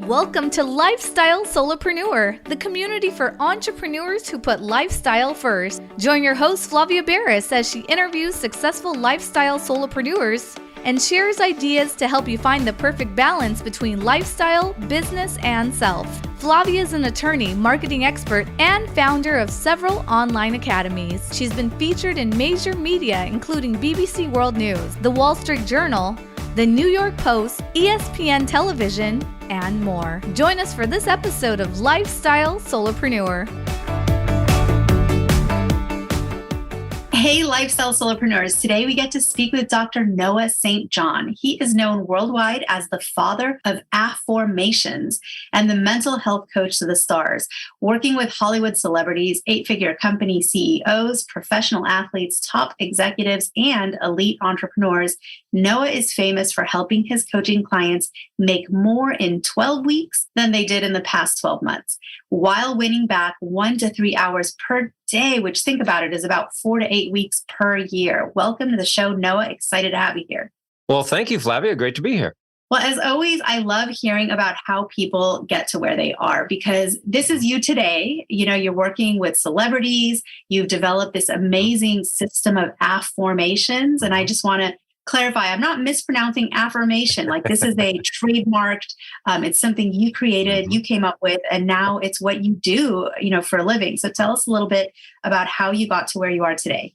Welcome to Lifestyle Solopreneur, the community for entrepreneurs who put lifestyle first. Join your host, Flavia Barris, as she interviews successful lifestyle solopreneurs and shares ideas to help you find the perfect balance between lifestyle, business, and self. Flavia is an attorney, marketing expert, and founder of several online academies. She's been featured in major media, including BBC World News, The Wall Street Journal, The New York Post, ESPN Television, and more. Join us for this episode of Lifestyle Solopreneur. Hey, Lifestyle Solopreneurs. Today we get to speak with Dr. Noah St. John. He is known worldwide as the Father of AFFORMATIONS and the mental health coach to the stars, working with Hollywood celebrities, eight-figure company CEOs, professional athletes, top executives, and elite entrepreneurs. Noah is famous for helping his coaching clients make more in 12 weeks than they did in the past 12 months, while winning back 1 to 3 hours per day, which, think about it, is about 4 to 8 weeks per year. Welcome to the show, Noah. Excited to have you here. Well, thank you, Flavia. Great to be here. Well, as always, I love hearing about how people get to where they are, because this is you today. You know, you're working with celebrities. You've developed this amazing system of AFFORMATIONS. And I just want to clarify, I'm not mispronouncing affirmation. Like, this is a trademarked, it's something you created, you came up with, and now it's what you do, for a living. So tell us a little bit about how you got to where you are today.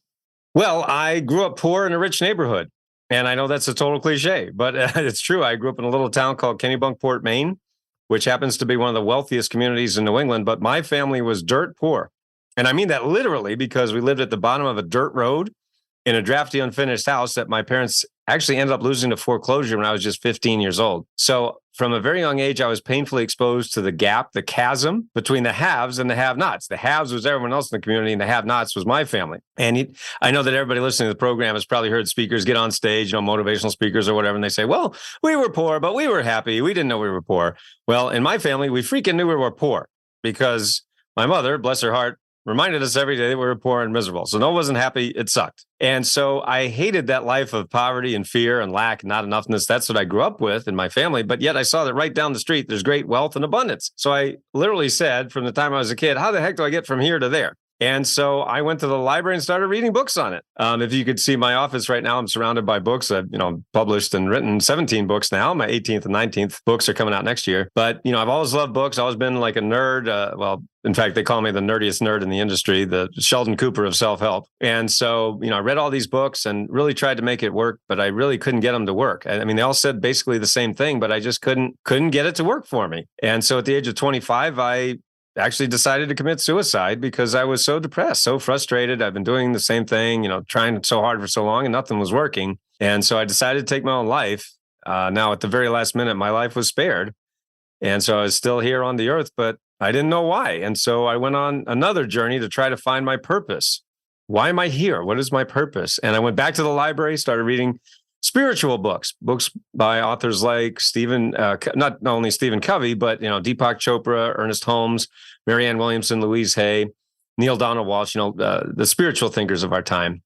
Well, I grew up poor in a rich neighborhood. And I know that's a total cliche, but it's true. I grew up in a little town called Kennebunkport, Maine, which happens to be one of the wealthiest communities in New England. But my family was dirt poor. And I mean that literally, because we lived at the bottom of a dirt road in a drafty, unfinished house that my parents actually ended up losing to foreclosure when I was just 15 years old. So from a very young age, I was painfully exposed to the gap, the chasm between the haves and the have-nots. The haves was everyone else in the community, and the have-nots was my family. And I know that everybody listening to the program has probably heard speakers get on stage, motivational speakers or whatever, and they say, well, we were poor, but we were happy. We didn't know we were poor. Well, in my family, we freaking knew we were poor because my mother, bless her heart, reminded us every day that we were poor and miserable. So no one wasn't happy. It sucked. And so I hated that life of poverty and fear and lack, not enoughness. That's what I grew up with in my family. But yet I saw that right down the street, there's great wealth and abundance. So I literally said from the time I was a kid, how the heck do I get from here to there? And so I went to the library and started reading books on it. If you could see my office right now, I'm surrounded by books. I've published and written 17 books now. My 18th and 19th books are coming out next year. But, I've always loved books. Always been like a nerd. In fact, they call me the nerdiest nerd in the industry, the Sheldon Cooper of self-help. And so, I read all these books and really tried to make it work, but I really couldn't get them to work. I mean, they all said basically the same thing, but I just couldn't get it to work for me. And so at the age of 25, I actually decided to commit suicide because I was so depressed, so frustrated. I've been doing the same thing, trying so hard for so long and nothing was working. And so I decided to take my own life. Now, at the very last minute, my life was spared. And so I was still here on the earth, but I didn't know why. And so I went on another journey to try to find my purpose. Why am I here? What is my purpose? And I went back to the library, started reading spiritual books by authors like not only Stephen Covey, but, Deepak Chopra, Ernest Holmes, Marianne Williamson, Louise Hay, Neil Donald Walsh, the spiritual thinkers of our time.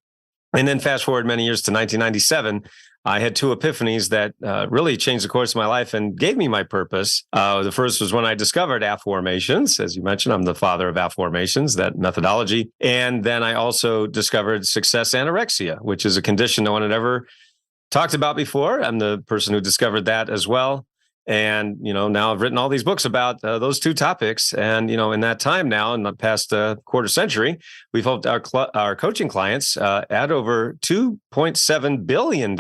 And then fast forward many years to 1997, I had two epiphanies that really changed the course of my life and gave me my purpose. The first was when I discovered AFFORMATIONS. As you mentioned, I'm the father of AFFORMATIONS, that methodology. And then I also discovered success anorexia, which is a condition no one had ever talked about before. I'm the person who discovered that as well. And, now I've written all these books about those two topics. And, in that time now, in the past quarter century, we've helped our coaching clients add over $2.7 billion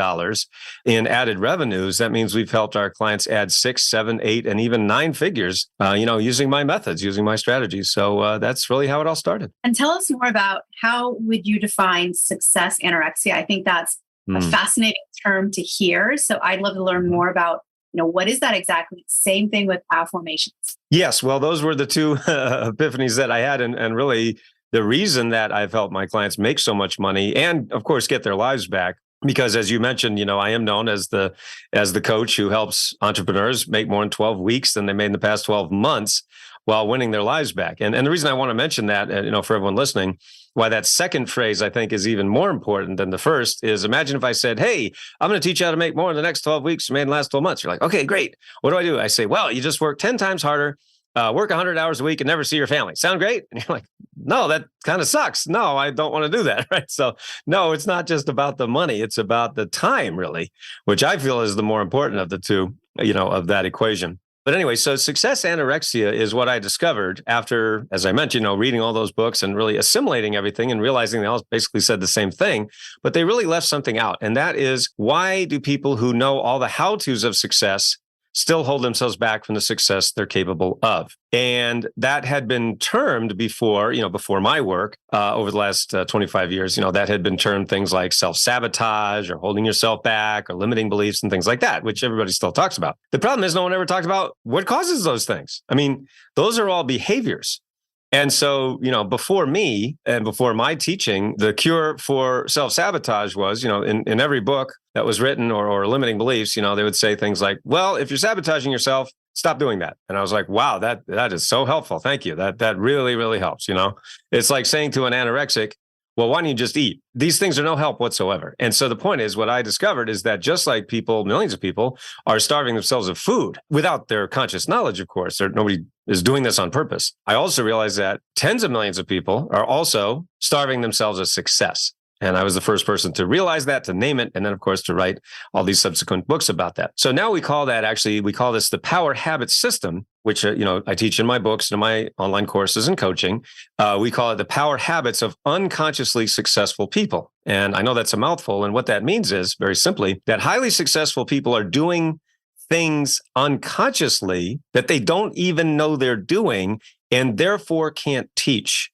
in added revenues. That means we've helped our clients add 6, 7, 8, and even 9 figures, using my methods, using my strategies. So that's really how it all started. And tell us more about how would you define success anorexia? I think that's a fascinating term to hear. So I'd love to learn more about what is that exactly? Same thing with AFFORMATIONS. Yes. Well, those were the two epiphanies that I had. And really the reason that I've helped my clients make so much money and, of course, get their lives back Because as you mentioned, I am known as the coach who helps entrepreneurs make more in 12 weeks than they made in the past 12 months while winning their lives back. And the reason I want to mention that, for everyone listening, why that second phrase I think is even more important than the first is, imagine if I said, hey, I'm going to teach you how to make more in the next 12 weeks than you made in the last 12 months. You're like, okay, great. What do? I say, well, you just work 10 times harder, work 100 hours a week and never see your family. Sound great? And you're like, no, that kind of sucks. No, I don't want to do that. Right. So no, it's not just about the money. It's about the time, really, which I feel is the more important of the two, of that equation. But anyway, so success anorexia is what I discovered after, as I mentioned, reading all those books and really assimilating everything and realizing they all basically said the same thing, but they really left something out. And that is, why do people who know all the how-tos of success still hold themselves back from the success they're capable of? And that had been termed before, before my work over the last 25 years, that had been termed things like self-sabotage or holding yourself back or limiting beliefs and things like that, which everybody still talks about. The problem is no one ever talked about what causes those things. I mean, those are all behaviors. And so, before me and before my teaching, the cure for self-sabotage was, in every book that was written or limiting beliefs, they would say things like, well, if you're sabotaging yourself, stop doing that. And I was like, wow, that is so helpful. Thank you. That really, really helps. It's like saying to an anorexic, well, why don't you just eat? These things are no help whatsoever. And so the point is, what I discovered is that just like people, millions of people are starving themselves of food without their conscious knowledge, of course, nobody is doing this on purpose. I also realized that tens of millions of people are also starving themselves of success. And I was the first person to realize that, to name it, and then, of course, to write all these subsequent books about that. So now we call this the power habit system, which, I teach in my books and in my online courses and coaching. We call it the power habits of unconsciously successful people. And I know that's a mouthful. And what that means is, very simply, that highly successful people are doing things unconsciously that they don't even know they're doing and therefore can't teach.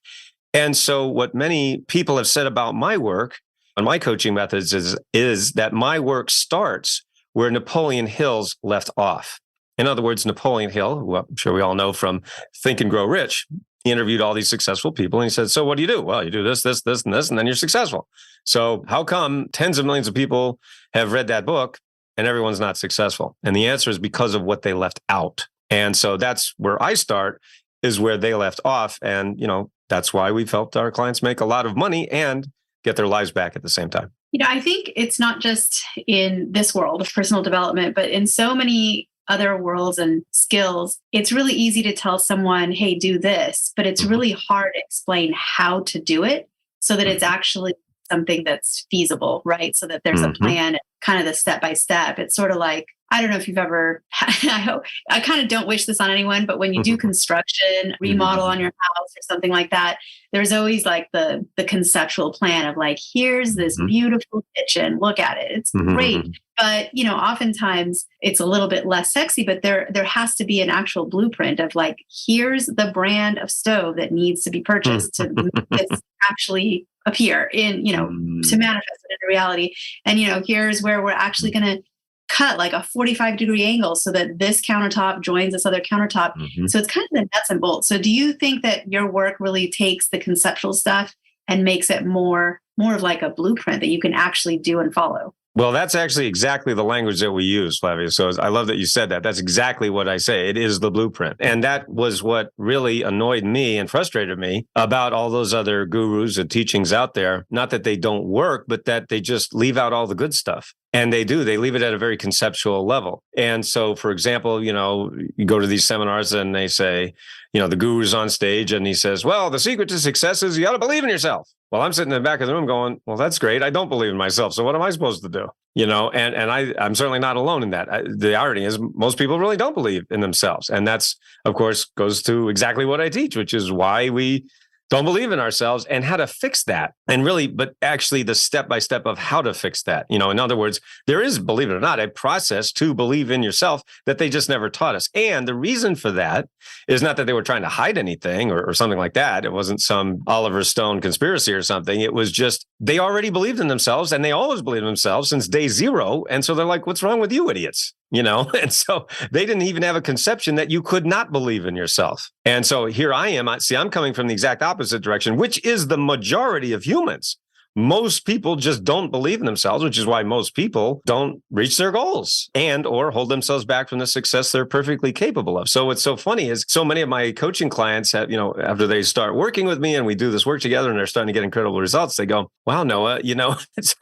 And so what many people have said about my work and my coaching methods is that my work starts where Napoleon Hill's left off. In other words, Napoleon Hill, who I'm sure we all know from Think and Grow Rich, he interviewed all these successful people and he said, so what do you do? Well, you do this, this, this, and this, and then you're successful. So how come tens of millions of people have read that book and everyone's not successful? And the answer is because of what they left out. And so that's where I start, is where they left off. And, that's why we've helped our clients make a lot of money and get their lives back at the same time. I think it's not just in this world of personal development, but in so many other worlds and skills, it's really easy to tell someone, hey, do this, but it's really hard to explain how to do it so that it's actually something that's feasible, right? So that there's a plan, kind of the step-by-step. It's sort of like, I don't know if you've ever, I kind of don't wish this on anyone, but when you do construction, remodel on your house or something like that, there's always like the conceptual plan of like, here's this beautiful kitchen, look at it, it's great. But, oftentimes it's a little bit less sexy, but there has to be an actual blueprint of like, here's the brand of stove that needs to be purchased to make this actually appear in, to manifest it into reality. And, here's where we're actually going to cut like a 45-degree angle so that this countertop joins this other countertop. So it's kind of the nuts and bolts. So do you think that your work really takes the conceptual stuff and makes it more of like a blueprint that you can actually do and follow? Well, that's actually exactly the language that we use, Flavia. So I love that you said that. That's exactly what I say. It is the blueprint. And that was what really annoyed me and frustrated me about all those other gurus and teachings out there. Not that they don't work, but that they just leave out all the good stuff. And they do. They leave it at a very conceptual level. And so, for example, you go to these seminars and they say, the guru's on stage and he says, well, the secret to success is you got to believe in yourself. Well, I'm sitting in the back of the room going, well, that's great. I don't believe in myself. So what am I supposed to do? And I'm certainly not alone in that. The irony is most people really don't believe in themselves. And that's, of course, goes to exactly what I teach, which is why we don't believe in ourselves and how to fix that. And really, but actually the step-by-step of how to fix that. In other words, there is, believe it or not, a process to believe in yourself that they just never taught us. And the reason for that is not that they were trying to hide anything or something like that. It wasn't some Oliver Stone conspiracy or something. It was just, they already believed in themselves and they always believed in themselves since day zero. And so they're like, what's wrong with you idiots? And so they didn't even have a conception that you could not believe in yourself. And so here I am. I'm coming from the exact opposite direction, which is the majority of humans. most people just don't believe in themselves, which is why most people don't reach their goals and or hold themselves back from the success they're perfectly capable of. So what's so funny is so many of my coaching clients have, after they start working with me and we do this work together and they're starting to get incredible results, they go, wow, Noah, it's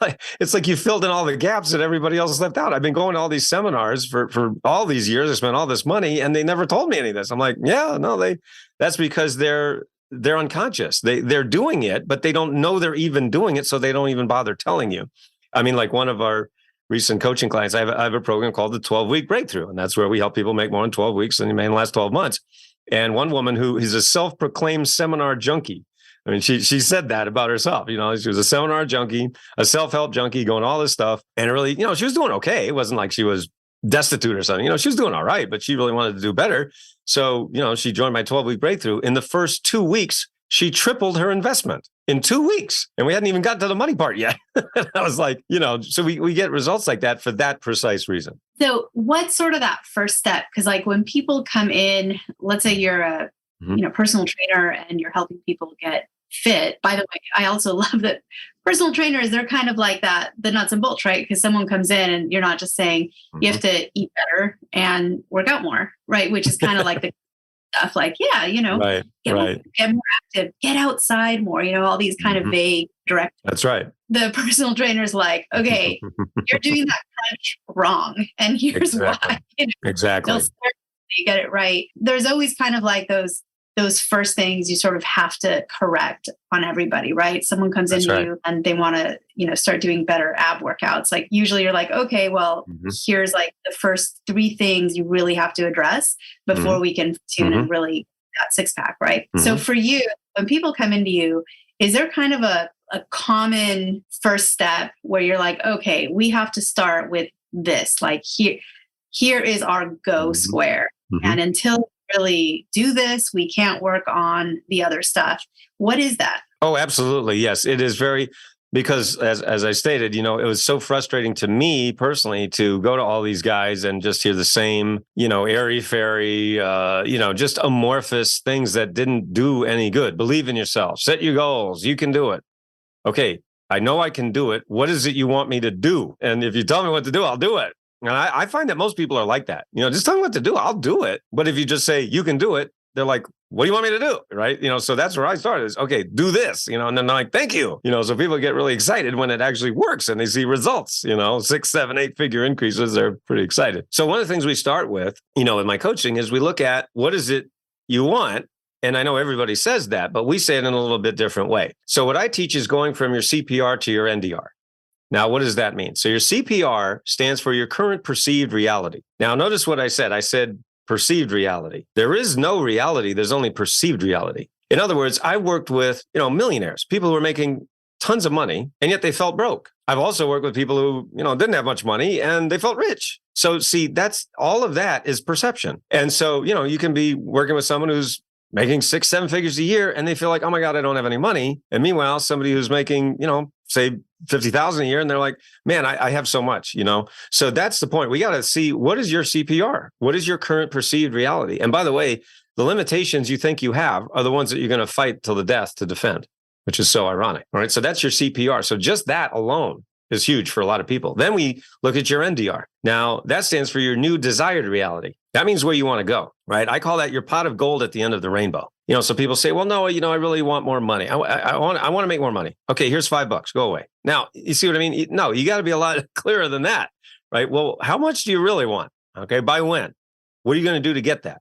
like you filled in all the gaps that everybody else left out. I've been going to all these seminars for all these years. I spent all this money and they never told me any of this. I'm like, yeah, no, that's because they're unconscious. They're doing it, but they don't know they're even doing it. So they don't even bother telling you. I mean, like one of our recent coaching clients, I have a program called the 12-week breakthrough. And that's where we help people make more in 12 weeks than you made in the last 12 months. And one woman who is a self-proclaimed seminar junkie. I mean, she said that about herself. She was a seminar junkie, a self-help junkie, going all this stuff. And it really, she was doing okay. It wasn't like she was destitute or something. She was doing all right, but she really wanted to do better. So, she joined my 12-week breakthrough. In the first 2 weeks, she tripled her investment in 2 weeks. And we hadn't even gotten to the money part yet. I was like, so we get results like that for that precise reason. So what's sort of that first step? Because like when people come in, let's say you're a personal trainer and you're helping people get fit. By the way, I also love that personal trainers, they're kind of like that, the nuts and bolts, right? Because someone comes in and you're not just saying you have to eat better and work out more, right? Which is kind of like the stuff like, right, get more active, get outside more, all these kind of vague directives. That's right. The personal trainer's like, okay, you're doing that crunch wrong. And here's why. Exactly. You get it right. There's always kind of like those first things you sort of have to correct on everybody, right? Someone comes into you and they want to, start doing better ab workouts. Like usually you're like, okay, well, here's like the first 3 things you really have to address before we can tune and really that 6-pack, right? So for you, when people come into you, is there kind of a common first step where you're like, okay, we have to start with this, like here is our go square. And until really do this, we can't work on the other stuff. What is that? Oh, absolutely. Yes, it is because as I stated, it was so frustrating to me personally to go to all these guys and just hear the same, airy-fairy, just amorphous things that didn't do any good. Believe in yourself, set your goals, you can do it. Okay, I know I can do it. What is it you want me to do? And if you tell me what to do, I'll do it. And I find that most people are like that. Just tell me what to do. I'll do it. But if you just say, you can do it, they're like, what do you want me to do? Right. So that's where I started is, okay, do this, and then they're like, thank you. So people get really excited when it actually works and they see results, 6, 7, 8 figure increases. They're pretty excited. So one of the things we start with, in my coaching is we look at what is it you want? And I know everybody says that, but we say it in a little bit different way. So what I teach is going from your CPR to your NDR. Now, what does that mean? So your CPR stands for your current perceived reality. Now, notice what I said. I said perceived reality. There is no reality. There's only perceived reality. In other words, I worked with, millionaires, people who were making tons of money, and yet they felt broke. I've also worked with people who, didn't have much money and they felt rich. So see, that's all of that is perception. And so, you can be working with someone who's making 6, 7 figures a year and they feel like, oh my God, I don't have any money. And meanwhile, somebody who's making, say 50,000 a year and they're like, man, I have so much, So that's the point. We got to see, what is your CPR? What is your current perceived reality? And by the way, the limitations you think you have are the ones that you're going to fight till the death to defend, which is so ironic. All right. So that's your CPR. So just that alone is huge for a lot of people. Then we look at your NDR. Now that stands for your new desired reality. That means where you want to go, right? I call that your pot of gold at the end of the rainbow. So people say, well, no, I really want more money. I want to make more money. Okay, here's $5. Go away. Now, you see what I mean? No, you got to be a lot clearer than that, right? Well, how much do you really want? Okay, by when? What are you going to do to get that?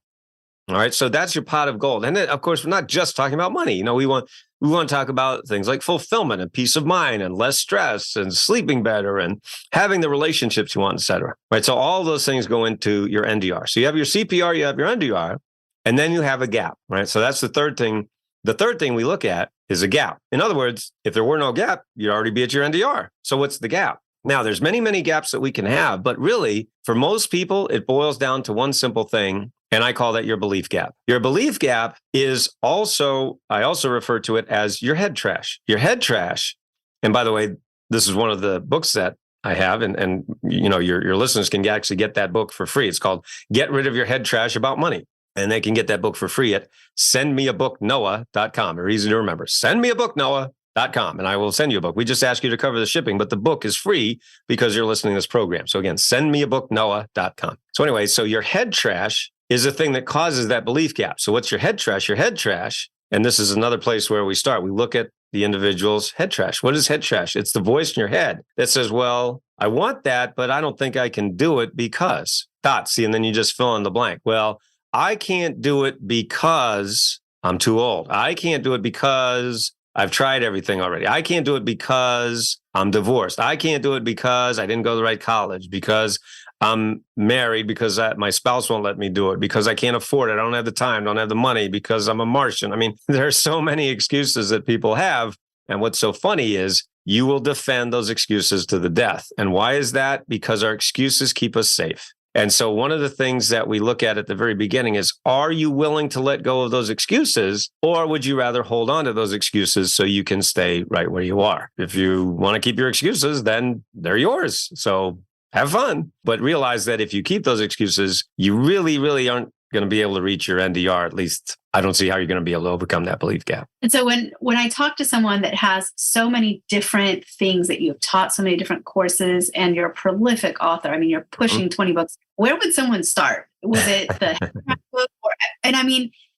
All right, so that's your pot of gold. And then, of course, we're not just talking about money. We want to talk about things like fulfillment and peace of mind and less stress and sleeping better and having the relationships you want, et cetera. Right, so all those things go into your NDR. So you have your CPR, you have your NDR, and then you have a gap, right? So that's the third thing. The third thing we look at is a gap. In other words, if there were no gap, you'd already be at your NDR. So what's the gap? Now, there's many, many gaps that we can have, but really, for most people, it boils down to one simple thing, and I call that your belief gap. Your belief gap is also, I also refer to it as your head trash. Your head trash, and by the way, this is one of the books that I have, and your listeners can actually get that book for free. It's called Get Rid of Your Head Trash About Money. And they can get that book for free at sendmeabooknoah.com. Very easy to remember. Send me a book, Noah. sendmebooknoah.com, and I will send you a book. We just ask you to cover the shipping, but the book is free because you're listening to this program. So again, sendmebooknoah.com. So anyway, so your head trash is a thing that causes that belief gap. So what's your head trash? Your head trash, and this is another place where we start. We look at the individual's head trash. What is head trash? It's the voice in your head that says, well, I want that, but I don't think I can do it because dots. See, and then you just fill in the blank. Well, I can't do it because I'm too old. I can't do it because I've tried everything already. I can't do it because I'm divorced. I can't do it because I didn't go to the right college, because I'm married, because my spouse won't let me do it, because I can't afford it. I don't have the time, don't have the money, because I'm a Martian. I mean, there are so many excuses that people have. And what's so funny is you will defend those excuses to the death. And why is that? Because our excuses keep us safe. And so one of the things that we look at the very beginning is, are you willing to let go of those excuses, or would you rather hold on to those excuses so you can stay right where you are? If you want to keep your excuses, then they're yours. So have fun, but realize that if you keep those excuses, you really, really aren't going to be able to reach your NDR. At least I don't see how you're going to be able to overcome that belief gap. And so when I talk to someone that has so many different things that you've taught, so many different courses, and you're a prolific author, I mean, you're pushing 20 books, where would someone start? Was it the book?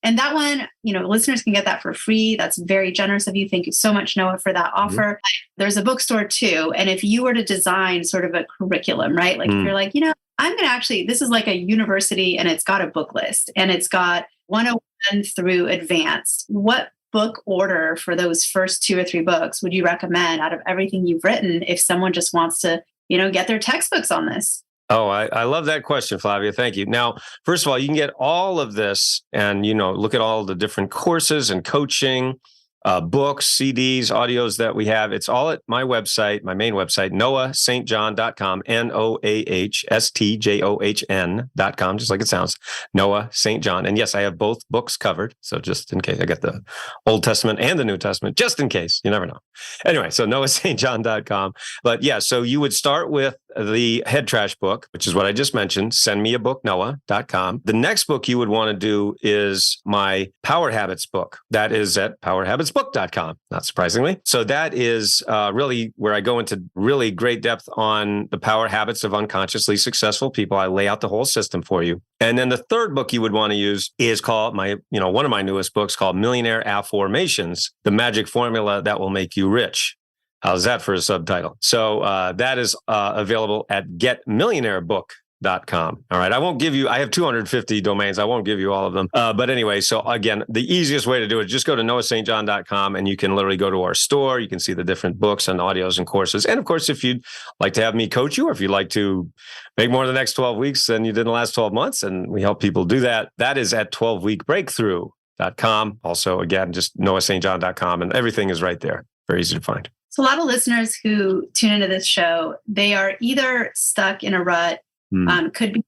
And that one, listeners can get that for free. That's very generous of you. Thank you so much, Noah, for that offer. There's a bookstore too. And if you were to design sort of a curriculum, right? Like if you're like, I'm going to actually, this is like a university and it's got a book list and it's got 101 through advanced. What book order for those first 2 or 3 books would you recommend out of everything you've written if someone just wants to, get their textbooks on this? Oh, I love that question, Flavia. Thank you. Now, first of all, you can get all of this and, look at all the different courses and coaching, books, CDs, audios that we have. It's all at my website, my main website, noahstjohn.com, NOAHSTJOHN.com, just like it sounds, Noah St. John. And yes, I have both books covered. So just in case, I got the Old Testament and the New Testament, just in case, you never know. Anyway, so noahstjohn.com. But yeah, so you would start with the head trash book, which is what I just mentioned, sendmebooknoah.com. The next book you would want to do is my Power Habits book. That is at powerhabitsbook.com, not surprisingly. So that is really where I go into really great depth on the power habits of unconsciously successful people. I lay out the whole system for you. And then the third book you would want to use is called one of my newest books called Millionaire Affirmations, the magic formula that will make you rich. How's that for a subtitle? So that is available at getmillionairebook.com. All right. I have 250 domains. I won't give you all of them. But anyway, so again, the easiest way to do it, just go to noahstjohn.com and you can literally go to our store. You can see the different books and audios and courses. And of course, if you'd like to have me coach you, or if you'd like to make more in the next 12 weeks than you did in the last 12 months, and we help people do that, that is at 12weekbreakthrough.com. Also, again, just noahstjohn.com, and everything is right there. Very easy to find. So a lot of listeners who tune into this show, they are either stuck in a rut, could be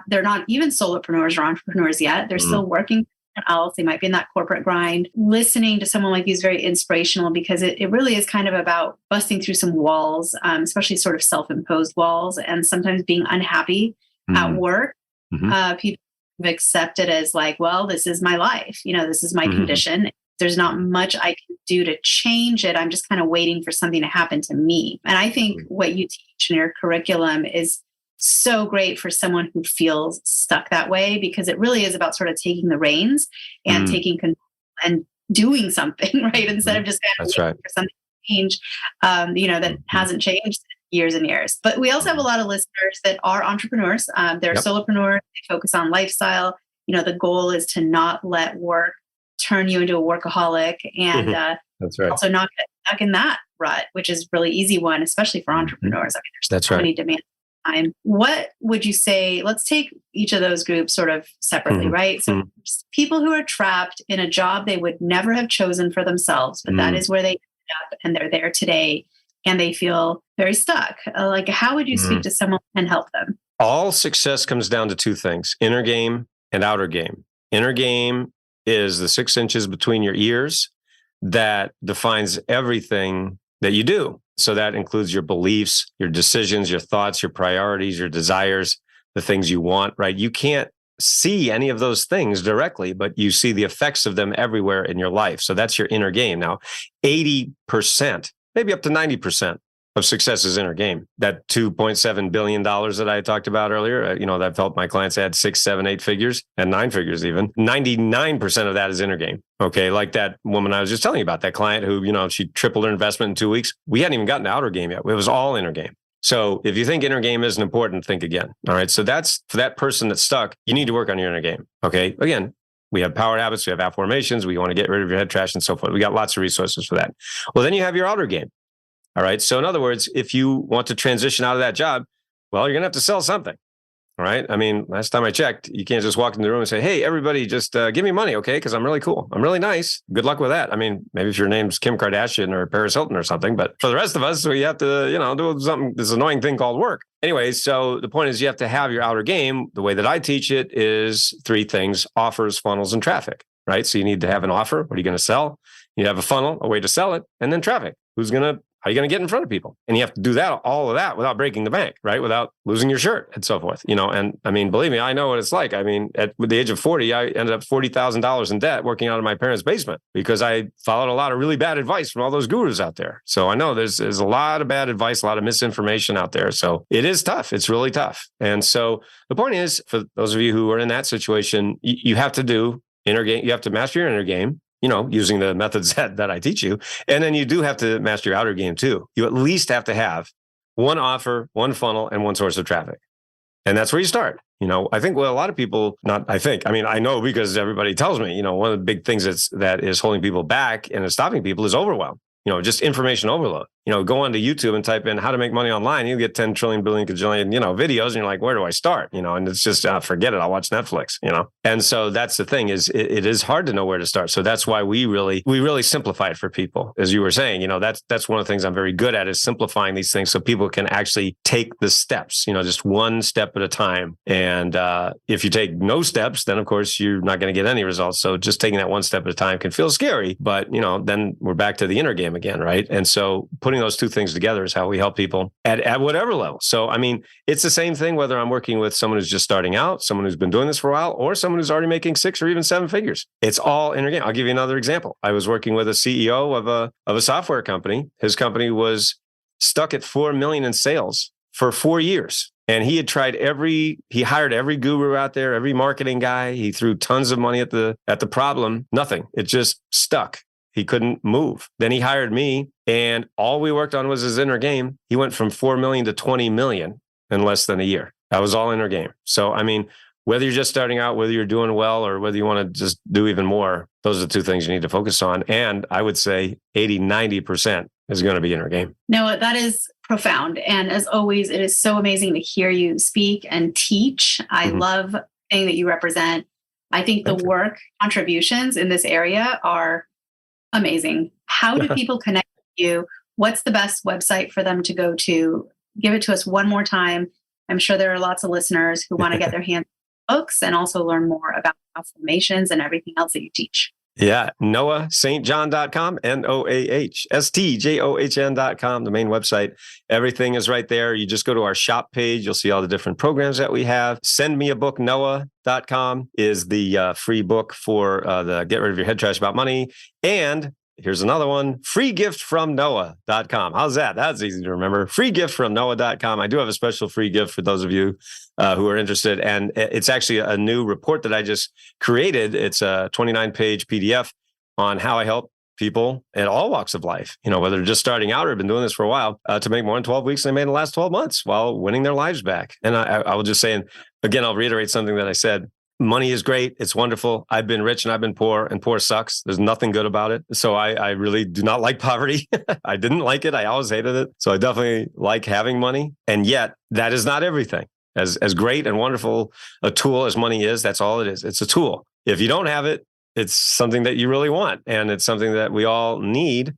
they're not even solopreneurs or entrepreneurs yet. They're still working else. They might be in that corporate grind. Listening to someone like you is very inspirational because it really is kind of about busting through some walls, especially sort of self-imposed walls, and sometimes being unhappy at work. People have accepted as like, well, this is my life. This is my condition. There's not much I can do to change it. I'm just kind of waiting for something to happen to me. And I think what you teach in your curriculum is so great for someone who feels stuck that way, because it really is about sort of taking the reins and taking control and doing something, right? Instead of just kind of waiting for something to change, that hasn't changed in years and years. But we also have a lot of listeners that are entrepreneurs. They're solopreneurs. They focus on lifestyle. The goal is to not let work turn you into a workaholic, and that's right. Also not get stuck in that rut, which is really easy one, especially for entrepreneurs. I mean, there's so many demands time. What would you say? Let's take each of those groups sort of separately, right? So people who are trapped in a job they would never have chosen for themselves, but that is where they ended up, and they're there today, and they feel very stuck. Like, how would you speak to someone and help them? All success comes down to 2 things: inner game and outer game. Inner game is the 6 inches between your ears that defines everything that you do. So that includes your beliefs, your decisions, your thoughts, your priorities, your desires, the things you want, right? You can't see any of those things directly, but you see the effects of them everywhere in your life. So that's your inner game. Now, 80%, maybe up to 90% of success is inner game. That $2.7 billion that I talked about earlier, that I've helped my clients add 6, 7, 8 figures and 9 figures even. 99% of that is inner game. Okay. Like that woman I was just telling you about, that client who, she tripled her investment in 2 weeks. We hadn't even gotten to outer game yet. It was all inner game. So if you think inner game isn't important, think again. All right. So that's for that person that's stuck, you need to work on your inner game. Okay. Again, we have power habits, we have affirmations, we want to get rid of your head trash and so forth. We got lots of resources for that. Well, then you have your outer game. All right. So in other words, if you want to transition out of that job, well, you're going to have to sell something. All right. I mean, last time I checked, you can't just walk in the room and say, hey, everybody, just give me money. Okay. Because I'm really cool. I'm really nice. Good luck with that. I mean, maybe if your name's Kim Kardashian or Paris Hilton or something, but for the rest of us, we have to, do something, this annoying thing called work. Anyway, so the point is you have to have your outer game. The way that I teach it is 3 things: offers, funnels, and traffic. Right. So you need to have an offer. What are you going to sell? You have a funnel, a way to sell it, and then traffic. How are you going to get in front of people? And you have to do all of that without breaking the bank, right? Without losing your shirt and so forth, and I mean, believe me, I know what it's like. I mean, with the age of 40, I ended up $40,000 in debt working out of my parents' basement because I followed a lot of really bad advice from all those gurus out there. So I know there's a lot of bad advice, a lot of misinformation out there. So it is tough. It's really tough. And so the point is, for those of you who are in that situation, you have to do inner game. You have to master your inner game, using the methods that I teach you. And then you do have to master your outer game too. You at least have to have one offer, one funnel, and one source of traffic. And that's where you start. I think a lot of people, I know because everybody tells me, one of the big things that is holding people back and is stopping people is overwhelm. Just information overload. Go onto YouTube and type in how to make money online. You get 10 trillion, billion, gajillion, videos. And you're like, where do I start? And it's just, forget it. I'll watch Netflix, And so that's the thing is it is hard to know where to start. So that's why we really simplify it for people. As you were saying, that's one of the things I'm very good at is simplifying these things so people can actually take the steps, just one step at a time. And if you take no steps, then of course you're not going to get any results. So just taking that one step at a time can feel scary, but then we're back to the inner game again, right? And so putting those 2 things together is how we help people at whatever level. So, I mean, it's the same thing whether I'm working with someone who's just starting out, someone who's been doing this for a while, or someone who's already making 6 or even 7 figures. It's all inner game. I'll give you another example. I was working with a CEO of a software company. His company was stuck at 4 million in sales for 4 years. And he had he hired every guru out there, every marketing guy. He threw tons of money at the problem. Nothing. It just stuck. He couldn't move. Then he hired me, and all we worked on was his inner game. He went from 4 million to 20 million in less than a year. That was all inner game. So, I mean, whether you're just starting out, whether you're doing well, or whether you want to just do even more, those are the 2 things you need to focus on. And I would say 80, 90% is going to be inner game. No, that is profound. And as always, it is so amazing to hear you speak and teach. I love everything that you represent. I think the work contributions in this area are amazing. How do people connect with you? What's the best website for them to go to? Give it to us one more time. I'm sure there are lots of listeners who want to get their hands on books and also learn more about affirmations and everything else that you teach. Yeah, noahstjohn.com, NOAHSTJOHN.com, the main website. Everything is right there. You just go to our shop page. You'll see all the different programs that we have. Send me a book, Noah.com is the free book for the Get Rid of Your Head Trash About Money. And here's another one, free gift from Noah.com. How's that? That's easy to remember. Free gift from Noah.com. I do have a special free gift for those of you who are interested. And it's actually a new report that I just created. It's a 29-page PDF on how I help people in all walks of life, whether they're just starting out or have been doing this for a while, to make more than 12 weeks than they made in the last 12 months while winning their lives back. And I will just say, and again, I'll reiterate something that I said. Money is great. It's wonderful. I've been rich and I've been poor, and poor sucks. There's nothing good about it. So I really do not like poverty. I didn't like it. I always hated it. So I definitely like having money. And yet that is not everything. As great and wonderful a tool as money is, that's all it is. It's a tool. If you don't have it, it's something that you really want. And it's something that we all need.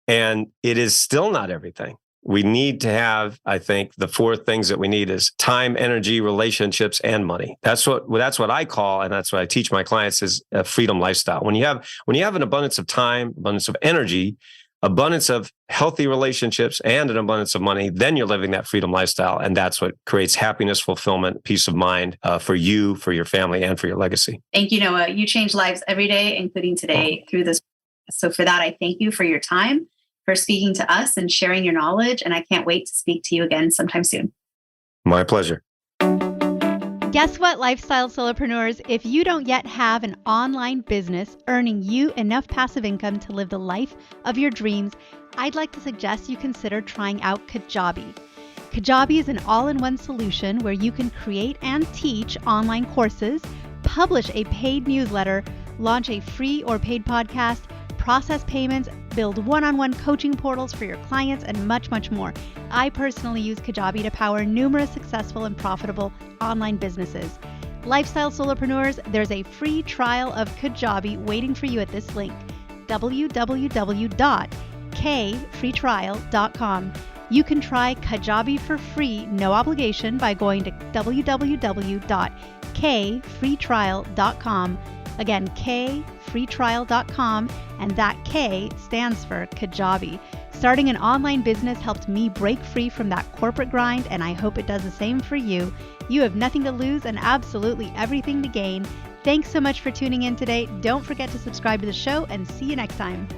And it is still not everything. We need to have, I think, the 4 things that we need is time, energy, relationships, and money. That's what I call, and that's what I teach my clients is a freedom lifestyle. When you have an abundance of time, abundance of energy, abundance of healthy relationships and an abundance of money, then you're living that freedom lifestyle. And that's what creates happiness, fulfillment, peace of mind for you, for your family, and for your legacy. Thank you, Noah. You change lives every day, including today through this. So for that, I thank you for your time, for speaking to us and sharing your knowledge. And I can't wait to speak to you again sometime soon. My pleasure. Guess what, lifestyle solopreneurs? If you don't yet have an online business earning you enough passive income to live the life of your dreams, I'd like to suggest you consider trying out Kajabi. Kajabi is an all-in-one solution where you can create and teach online courses, publish a paid newsletter, launch a free or paid podcast, process payments, build one-on-one coaching portals for your clients, and much, much more. I personally use Kajabi to power numerous successful and profitable online businesses. Lifestyle solopreneurs, there's a free trial of Kajabi waiting for you at this link, www.kfreetrial.com. You can try Kajabi for free, no obligation, by going to www.kfreetrial.com. Again, kfreetrial.com, and that K stands for Kajabi. Starting an online business helped me break free from that corporate grind, and I hope it does the same for you. You have nothing to lose and absolutely everything to gain. Thanks so much for tuning in today. Don't forget to subscribe to the show, and see you next time.